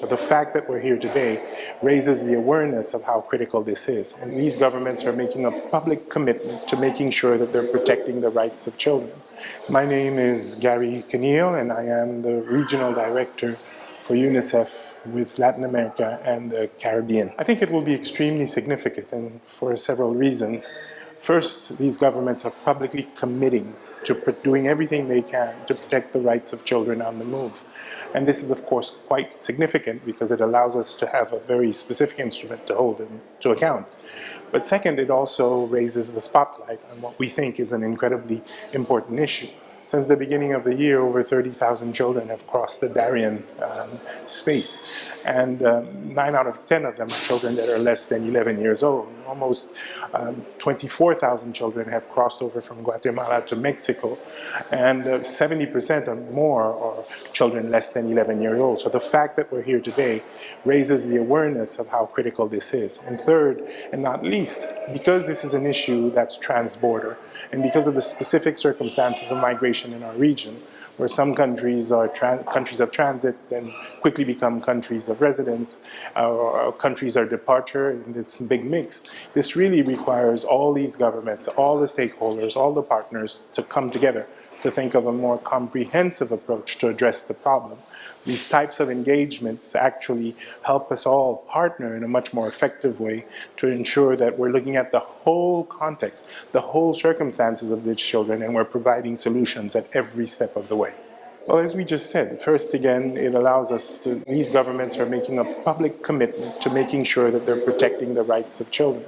So the fact that we're here today raises the awareness of how critical this is. And these governments are making a public commitment to making sure that they're protecting the rights of children. My name is Garry Conille, and I am the Regional Director for UNICEF with Latin America and the Caribbean. I think it will be extremely significant, and for several reasons. First, these governments are publicly committing to doing everything they can to protect the rights of children on the move. And this is, of course, quite significant because it allows us to have a very specific instrument to hold them to account. But second, it also raises the spotlight on what we think is an incredibly important issue. Since the beginning of the year, over 30,000 children have crossed the Darien space. And 9 out of 10 of them are children that are less than 11 years old. Almost 24,000 children have crossed over from Guatemala to Mexico. And 70% or more are children less than 11 years old. So the fact that we're here today raises the awareness of how critical this is. And third, and not least, because this is an issue that's trans-border, and because of the specific circumstances of migration in our region, where some countries are countries of transit, then quickly become countries of residence, or countries of departure in this big mix. This really requires all these governments, all the stakeholders, all the partners to come together to think of a more comprehensive approach to address the problem. These types of engagements actually help us all partner in a much more effective way to ensure that we're looking at the whole context, the whole circumstances of these children, and we're providing solutions at every step of the way. Well, as we just said, first again, it allows us to, these governments are making a public commitment to making sure that they're protecting the rights of children.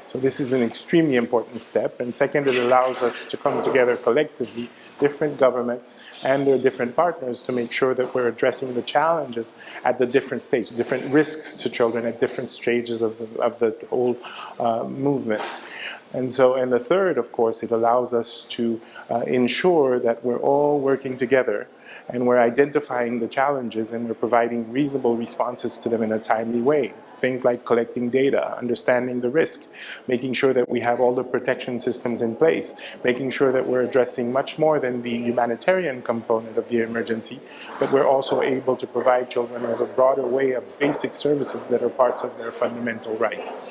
So this is an extremely important step. And second, it allows us to come together collectively, different governments and their different partners, to make sure that we're addressing the challenges at the different stages, different risks to children at different stages of the whole movement. And the third, of course, it allows us to ensure that we're all working together and we're identifying the challenges and we're providing reasonable responses to them in a timely way. Things like collecting data, understanding the risk, making sure that we have all the protection systems in place, making sure that we're addressing much more than the humanitarian component of the emergency, but we're also able to provide children with a broader way of basic services that are parts of their fundamental rights.